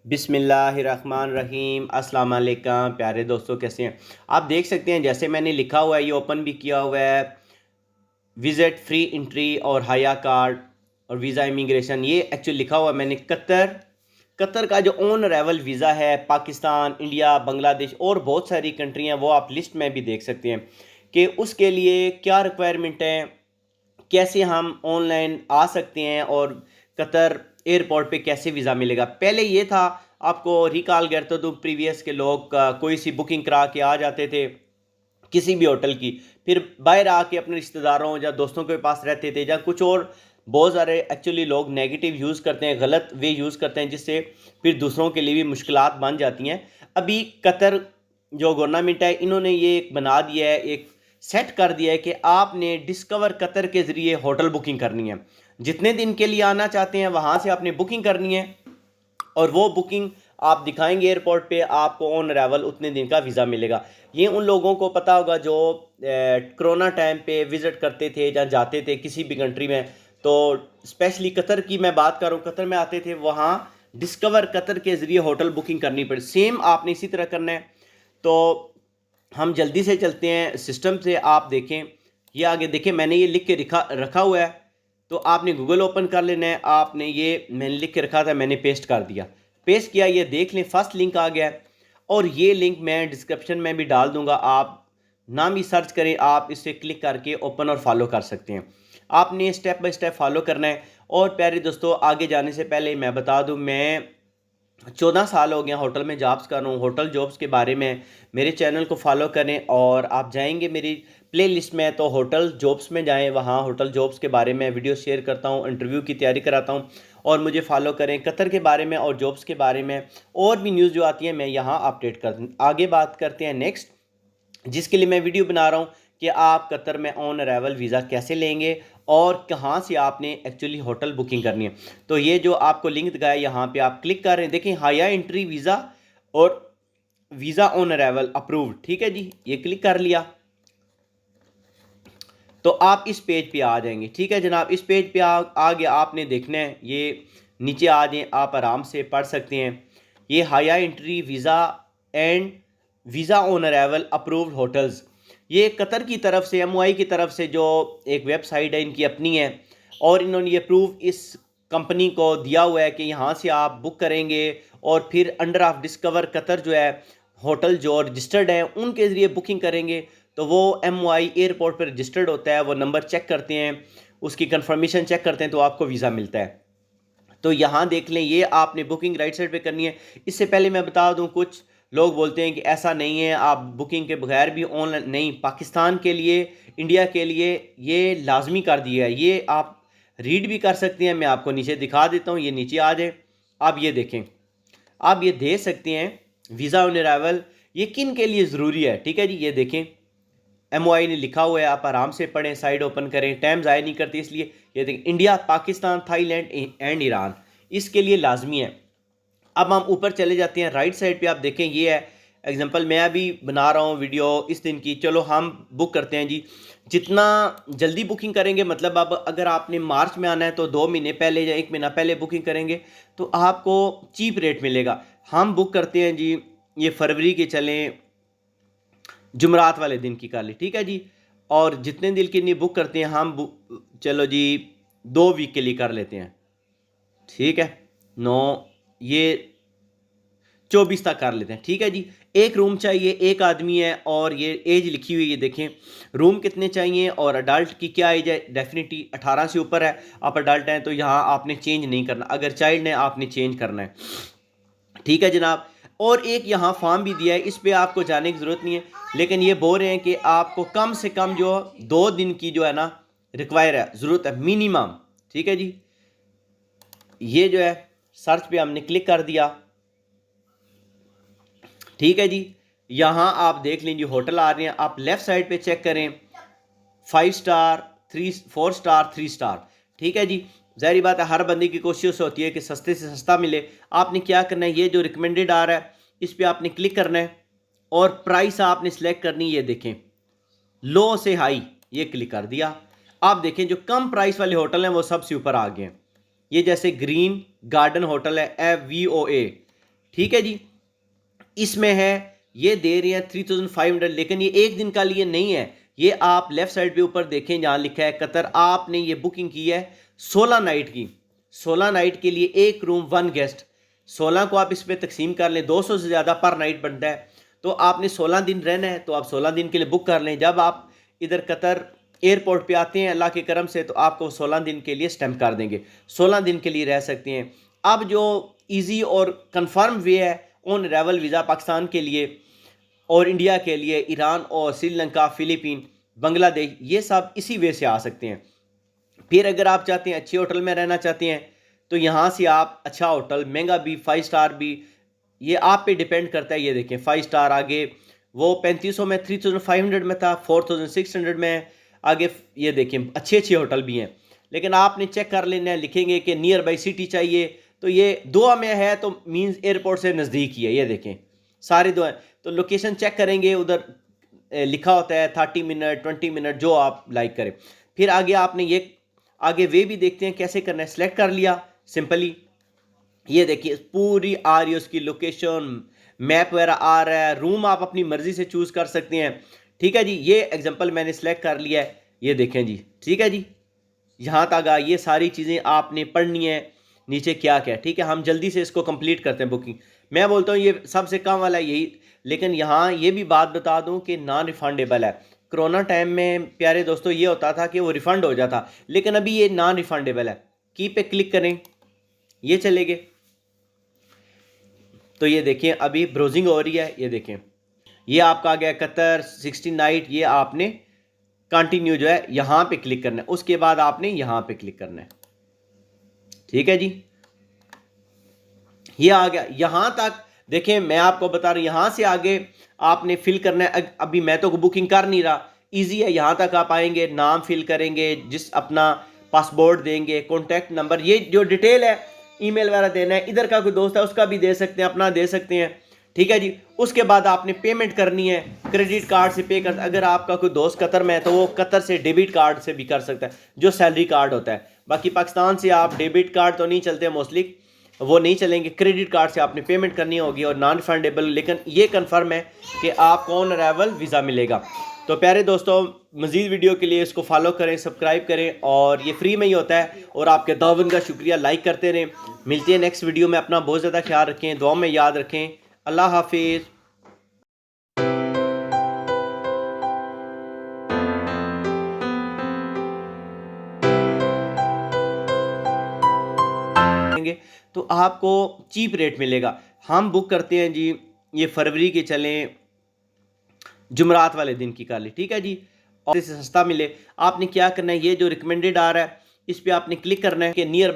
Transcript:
बिस्मिल्लाहिर्रहमानिर्रहीम अस्सलाम वालेकुम प्यारे दोस्तों, कैसे हैं आप। देख सकते हैं जैसे मैंने लिखा हुआ है, ये ओपन भी किया हुआ है। विज़िट फ्री एंट्री और हाया कार्ड और वीज़ा इमिग्रेशन, ये एक्चुअली लिखा हुआ है मैंने। कतर का जो ऑन अराइवल वीज़ा है, पाकिस्तान, इंडिया, बांग्लादेश और बहुत सारी कंट्री हैं, वो आप लिस्ट में भी देख सकते हैं कि उसके लिए क्या रिक्वायरमेंट है, कैसे हम ऑनलाइन आ सकते हैं और कतर एयरपोर्ट पे कैसे वीज़ा मिलेगा। पहले ये था, आपको रिकॉल करते तो प्रीवियस के लोग कोई सी बुकिंग करा के आ जाते थे किसी भी होटल की, फिर बाहर आके अपने रिश्तेदारों या दोस्तों के पास रहते थे, या कुछ और बहुत सारे एक्चुअली लोग नेगेटिव यूज़ करते हैं, गलत वे यूज़ करते हैं, जिससे फिर दूसरों के लिए भी मुश्किलात बन जाती हैं। अभी कतर जो गवर्नमेंट है, इन्होंने ये एक बना दिया है, एक सेट कर दिया है कि आपने डिस्कवर कतर के ज़रिए होटल बुकिंग करनी है। जितने दिन के लिए आना चाहते हैं वहाँ से आपने बुकिंग करनी है, और वो बुकिंग आप दिखाएंगे एयरपोर्ट पे, आपको ऑन अराइवल उतने दिन का वीज़ा मिलेगा। ये उन लोगों को पता होगा जो कोरोना टाइम पे विज़िट करते थे या जाते थे किसी भी कंट्री में। तो स्पेशली कतर की मैं बात करूँ, कतर में आते थे, वहाँ डिस्कवर कतर के ज़रिए होटल बुकिंग करनी पड़ी। सेम आपने इसी तरह करना है। तो हम जल्दी से चलते हैं सिस्टम से। आप देखें, ये आगे देखें, मैंने ये लिख के रखा हुआ है। तो आपने गूगल ओपन कर लेना है। आपने ये मैंने लिख के रखा था, मैंने पेस्ट कर दिया। पेस्ट किया, ये देख लें फर्स्ट लिंक आ गया है, और ये लिंक मैं डिस्क्रिप्शन में भी डाल दूंगा। आप नाम ही सर्च करें, आप इसे क्लिक करके ओपन और फॉलो कर सकते हैं। आपने स्टेप बाय स्टेप फॉलो करना है। और प्यारे दोस्तों, आगे जाने से पहले मैं बता दूं, मैं 14 साल हो गया होटल में जॉब्स कर रहा हूँ। होटल जॉब्स के बारे में मेरे चैनल को फॉलो करें, और आप जाएंगे मेरी प्लेलिस्ट में तो होटल जॉब्स में जाएं, वहाँ होटल जॉब्स के बारे में वीडियो शेयर करता हूँ, इंटरव्यू की तैयारी कराता हूँ। और मुझे फॉलो करें कतर के बारे में और जॉब्स के बारे में, और भी न्यूज़ जो आती है मैं यहाँ अपडेट कर दूँ। आगे बात करते हैं नेक्स्ट, जिसके लिए मैं वीडियो बना रहा हूँ कि आप कतर में ऑन अराइवल वीज़ा कैसे लेंगे और कहाँ से आपने एक्चुअली होटल बुकिंग करनी है। तो ये जो आपको लिंक दिखाया, यहाँ पे आप क्लिक कर रहे हैं, देखें हाया एंट्री वीज़ा और वीज़ा ऑन अराइवल अप्रूव्ड। ठीक है जी, ये क्लिक कर लिया तो आप इस पेज पे आ जाएंगे। ठीक है जनाब, इस पेज पे आ गया। आपने देखना है, ये नीचे आ जाए, आप आराम से पढ़ सकते हैं। ये हाया entry visa and visa on arrival approved hotels, ये कतर की तरफ से, एमओआई की तरफ से जो एक वेबसाइट है, इनकी अपनी है, और इन्होंने ये प्रूफ इस कंपनी को दिया हुआ है कि यहाँ से आप बुक करेंगे, और फिर अंडर ऑफ डिस्कवर कतर जो है होटल जो रजिस्टर्ड हैं उनके ज़रिए बुकिंग करेंगे, तो वो एमओआई एयरपोर्ट पर रजिस्टर्ड होता है। वो नंबर चेक करते हैं, उसकी कंफर्मेशन चेक करते हैं, तो आपको वीज़ा मिलता है। तो यहाँ देख लें, ये आपने बुकिंग राइट साइड पे करनी है। इससे पहले मैं बता दूं, कुछ लोग बोलते हैं कि ऐसा नहीं है, आप बुकिंग के बगैर भी ऑनलाइन, नहीं, पाकिस्तान के लिए, इंडिया के लिए ये लाजमी कर दिया है। ये आप रीड भी कर सकते हैं, मैं आपको नीचे दिखा देता हूँ, ये नीचे आ जाए। आप ये देखें, आप ये दे सकते हैं वीज़ा ऑन अराइवल ये किन के लिए ज़रूरी है। ठीक है जी, ये देखें एमओआई ने लिखा हुआ है, आप आराम से पढ़ें, साइड ओपन करें, टाइम ज़ाया नहीं करती। इसलिए ये देखें, India, Pakistan, Thailand and Iran, इसके लिए लाजमी है। अब हम ऊपर चले जाते हैं, राइट साइड पे आप देखें, ये है एग्जांपल, मैं अभी बना रहा हूँ वीडियो इस दिन की। चलो हम बुक करते हैं जी। जितना जल्दी बुकिंग करेंगे, मतलब अब अगर आपने मार्च में आना है तो 2 महीने पहले या 1 महीना पहले बुकिंग करेंगे तो आपको चीप रेट मिलेगा। हम बुक करते हैं जी, ये फरवरी के चलें, जुमरात वाले दिन की कर ली। ठीक है जी, और जितने दिन के लिए बुक करते हैं हम चलो जी 2 वीक के लिए कर लेते हैं। ठीक है, 9, ये 24 तक कर लेते हैं। ठीक है जी, एक रूम चाहिए, एक आदमी है, और ये एज लिखी हुई है, देखें रूम कितने चाहिए, और अडल्ट की क्या एज है, डेफिनेटली 18 से ऊपर है। आप अडल्ट हैं तो यहाँ आपने चेंज नहीं करना, अगर चाइल्ड है आपने चेंज करना है। ठीक है जनाब, और एक यहाँ फॉर्म भी दिया है, इस पर आपको जाने की ज़रूरत नहीं है, लेकिन ये बोल रहे हैं कि आपको कम से कम जो 2 दिन की जो है ना रिक्वायर है, ज़रूरत है मिनिमम। ठीक है जी, ये जो है सर्च पे हमने क्लिक कर दिया। ठीक है जी, यहाँ आप देख लीजिए होटल आ रहे हैं, आप लेफ्ट साइड पे चेक करें, 5 स्टार, 4 स्टार, 3 स्टार। ठीक है जी, जाहिर बात है हर बंदे की कोशिश होती है कि सस्ते से सस्ता मिले। आपने क्या करना है, ये जो रिकमेंडेड आ रहा है इस पर आपने क्लिक करना है, और प्राइस आपने सेलेक्ट करनी है। ये देखें लो से हाई, ये क्लिक कर दिया। आप देखें जो कम प्राइस वाले होटल हैं वो सबसे ऊपर आ गए हैं। ये जैसे ग्रीन गार्डन होटल है, FVOA, ठीक है जी। इसमें है ये दे रहे हैं 3500, लेकिन ये एक दिन का लिए नहीं है। ये आप लेफ्ट साइड पे ऊपर देखें जहां लिखा है कतर, आपने ये बुकिंग की है 16 नाइट की। 16 नाइट के लिए एक रूम 1 गेस्ट। 16 को आप इस पर तकसीम कर लें, 200 से ज़्यादा पर नाइट बनता है। तो आपने 16 दिन रहना है तो आप 16 दिन के लिए बुक कर लें। जब आप इधर कतर एयरपोर्ट पे आते हैं अल्लाह के करम से, तो आपको 16 दिन के लिए स्टैंप कर देंगे, 16 दिन के लिए रह सकते हैं। अब जो ईजी और कंफर्म वे है ऑन अराइवल वीज़ा पाकिस्तान के लिए और इंडिया के लिए, ईरान और श्रीलंका, फिलीपीन, बांग्लादेश, ये सब इसी वे से आ सकते हैं। फिर अगर आप चाहते हैं अच्छे होटल में रहना चाहते हैं तो यहाँ से आप अच्छा होटल, महंगा भी, 5 स्टार भी, ये आप पे डिपेंड करता है। ये देखें 5 स्टार आगे वो 3500 में, 3500 में था, 4600 में आगे। ये देखें अच्छे अच्छे होटल भी हैं, लेकिन आपने चेक कर लेना है। लिखेंगे कि नियर बाई सिटी चाहिए, तो ये दुआ में है तो मींस एयरपोर्ट से नज़दीक ही है। ये देखें सारे दुआ, तो लोकेशन चेक करेंगे, उधर लिखा होता है 30 मिनट 20 मिनट, जो आप लाइक करें। फिर आगे आपने ये आगे वे भी देखते हैं कैसे करना है। सेलेक्ट कर लिया सिंपली, ये देखिए पूरी आ रही है उसकी लोकेशन, मैप वगैरह आ रहा है। रूम आप अपनी मर्जी से चूज़ कर सकते हैं। ठीक है जी, ये एग्जांपल मैंने सेलेक्ट कर लिया है, ये देखें जी। ठीक है जी, यहाँ तक आ, ये सारी चीज़ें आपने पढ़नी है नीचे क्या क्या। ठीक है, हम जल्दी से इसको कंप्लीट करते हैं बुकिंग। मैं बोलता हूँ ये सबसे कम वाला यही, लेकिन यहाँ ये भी बात बता दूँ कि नॉन रिफंडेबल है। कोरोना टाइम में प्यारे दोस्तों ये होता था कि वो रिफ़ंड हो जाता, लेकिन अभी ये नॉन रिफंडेबल है। की पे क्लिक करें, ये चले गए। तो ये देखें अभी ब्राउजिंग हो रही है, ये देखें ये आपका आ गया कतर 16 नाइट। ये आपने कंटिन्यू जो है यहाँ पे क्लिक करना है, उसके बाद आपने यहाँ पे क्लिक करना है। ठीक है जी, ये आ गया यहाँ तक। देखें मैं आपको बता रहा हूँ, यहाँ से आगे आपने फिल करना है। अभी मैं तो बुकिंग कर नहीं रहा, इजी है। यहाँ तक आप आएंगे, नाम फिल करेंगे, जिस अपना पासपोर्ट देंगे, कॉन्टैक्ट नंबर, ये जो डिटेल है, ईमेल वगैरह देना है। इधर का कोई दोस्त है उसका भी दे सकते हैं, अपना दे सकते हैं। ठीक है जी, उसके बाद आपने पेमेंट करनी है, क्रेडिट कार्ड से पे कर। अगर आपका कोई दोस्त कतर में है तो वो कतर से डेबिट कार्ड से भी कर सकता है, जो सैलरी कार्ड होता है। बाकी पाकिस्तान से आप डेबिट कार्ड तो नहीं चलते मोस्टली, वो नहीं चलेंगे। क्रेडिट कार्ड से आपने पेमेंट करनी होगी और नॉन रिफंडेबल, लेकिन ये कंफर्म है कि आपको ऑन अराइवल वीज़ा मिलेगा। तो प्यारे दोस्तों, मज़ीद वीडियो के लिए इसको फॉलो करें, सब्सक्राइब करें, और ये फ्री में ही होता है। और आपके दावन का शुक्रिया, लाइक करते रहें। मिलते हैं नेक्स्ट वीडियो में। अपना बहुत ज़्यादा ख्याल रखें, दुआ में याद रखें। अल्लाह हाफिज़। तो आपको चीप रेट मिलेगा। हम बुक करते हैं जी, ये फरवरी के चलें, जुमरात वाले दिन की कर ली। ठीक है जी, और इससे सस्ता मिले। आपने क्या करना है, ये जो रिकमेंडेड आ रहा है इस पर आपने क्लिक करना है कि नियर